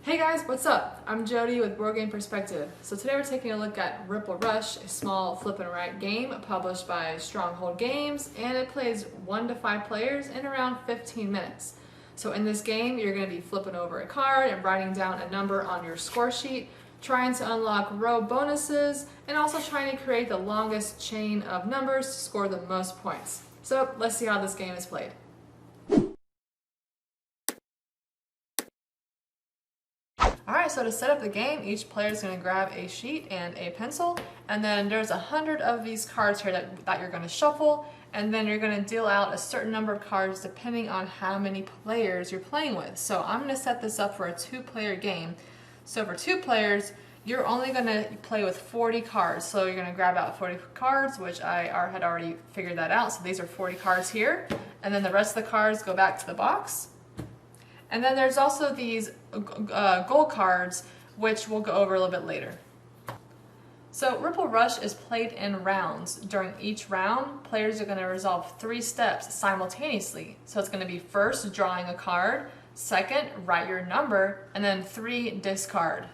Hey guys, what's up? I'm Jody with Board Game Perspective. So today we're taking a look at Ripple Rush, a small flip and write game published by Stronghold Games, and it plays 1 to 5 players in around 15 minutes. So in this game, you're going to be flipping over a card and writing down a number on your score sheet, trying to unlock row bonuses, and also trying to create the longest chain of numbers to score the most points. So let's see how this game is played. Alright, so to set up the game, each player is going to grab a sheet and a pencil, and then there's 100 of these cards here that you're going to shuffle, and then you're going to deal out a certain number of cards depending on how many players you're playing with. So I'm going to set this up for a 2-player game. So for 2 players, you're only going to play with 40 cards. So you're going to grab out 40 cards, which I had already figured that out. So these are 40 cards here, and then the rest of the cards go back to the box. And then there's also these gold cards, which we'll go over a little bit later. So Ripple Rush is played in rounds. During each round, players are going to resolve 3 steps simultaneously. So it's going to be first, drawing a card, second, write your number, and then 3, discard.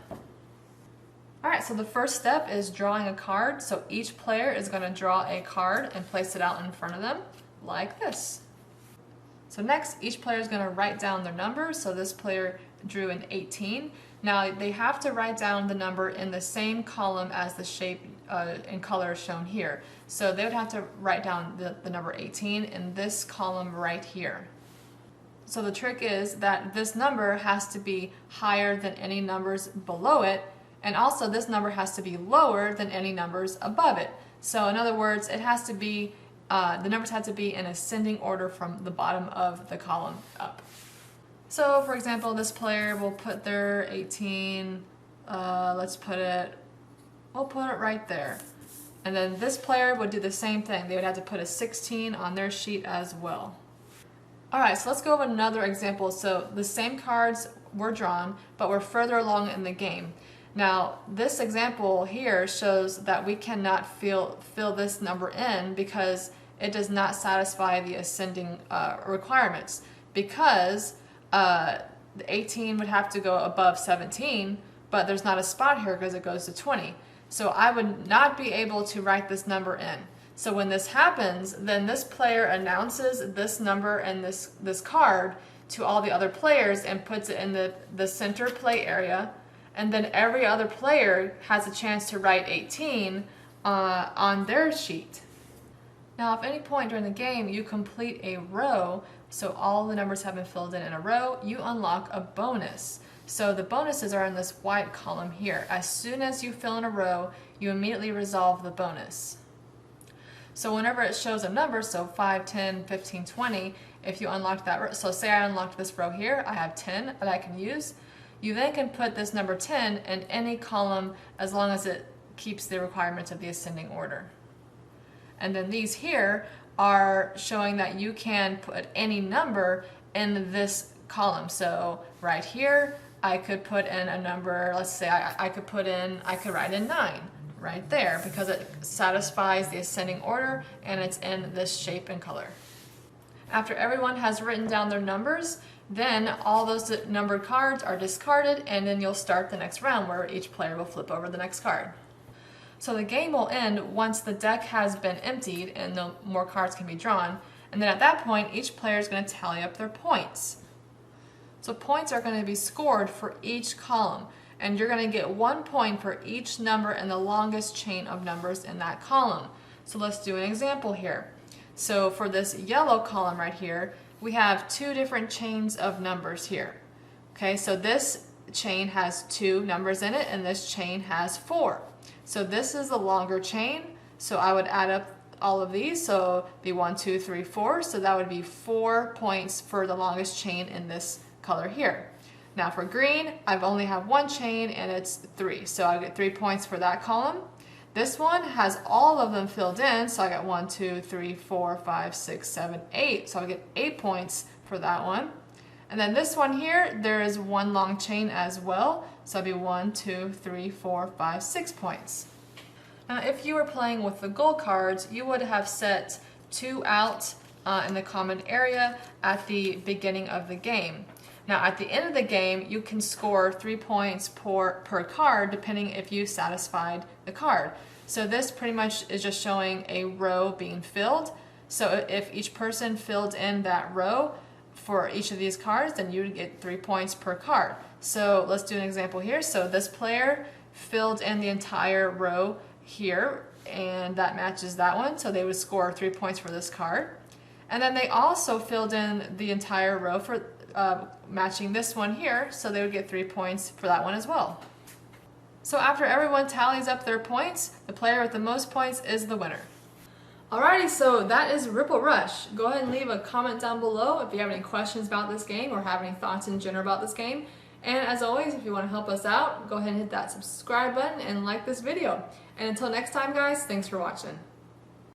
Alright, so the first step is drawing a card. So each player is going to draw a card and place it out in front of them, like this. So next, each player is going to write down their number. So this player drew an 18. Now they have to write down the number in the same column as the shape and color shown here. So they would have to write down the number 18 in this column right here. So the trick is that this number has to be higher than any numbers below it, and also this number has to be lower than any numbers above it. So in other words, it has to be the numbers have to be in ascending order from the bottom of the column up. So for example, this player will put their 18, we'll put it right there. And then this player would do the same thing. They would have to put a 16 on their sheet as well. Alright, so let's go over another example. So the same cards were drawn, but we're further along in the game. Now, this example here shows that we cannot fill this number in because it does not satisfy the ascending requirements, because the 18 would have to go above 17, but there's not a spot here because it goes to 20. So I would not be able to write this number in. So when this happens, then this player announces this number and this card to all the other players and puts it in the center play area. And then every other player has a chance to write 18 on their sheet. Now, if at any point during the game you complete a row, so all the numbers have been filled in a row, you unlock a bonus. So the bonuses are in this white column here. As soon as you fill in a row, you immediately resolve the bonus. So whenever it shows a number, so 5, 10, 15, 20, if you unlock that row, so say I unlocked this row here, I have 10 that I can use. You then can put this number 10 in any column as long as it keeps the requirements of the ascending order. And then these here are showing that you can put any number in this column. So right here, I could put in a number, let's say I could write in 9 right there because it satisfies the ascending order and it's in this shape and color. After everyone has written down their numbers, then all those numbered cards are discarded, and then you'll start the next round where each player will flip over the next card. So the game will end once the deck has been emptied and no more cards can be drawn, and then at that point each player is going to tally up their points. So points are going to be scored for each column, and you're going to get 1 point for each number in the longest chain of numbers in that column. So let's do an example here. So for this yellow column right here, we have 2 different chains of numbers here. Okay, so this chain has 2 numbers in it and this chain has 4. So this is the longer chain, so I would add up all of these, so be 1, 2, 3, 4, so that would be 4 points for the longest chain in this color here. Now for green, I've only have 1 chain and it's 3, so I get 3 points for that column. This one has all of them filled in, so I got 1, 2, 3, 4, 5, 6, 7, 8. So I get 8 points for that one. And then this one here, there is 1 long chain as well, so it'd be 1, 2, 3, 4, 5, 6 points. Now if you were playing with the gold cards, you would have set 2 out in the common area at the beginning of the game. Now at the end of the game, you can score 3 points per card depending if you satisfied the card. So this pretty much is just showing a row being filled. So if each person filled in that row for each of these cards, then you would get 3 points per card. So let's do an example here. So this player filled in the entire row here, and that matches that one. So they would score 3 points for this card. And then they also filled in the entire row for matching this one here. So they would get 3 points for that one as well. So after everyone tallies up their points, the player with the most points is the winner. Alrighty, so that is Ripple Rush. Go ahead and leave a comment down below if you have any questions about this game or have any thoughts in general about this game. And as always, if you want to help us out, go ahead and hit that subscribe button and like this video. And until next time, guys, thanks for watching.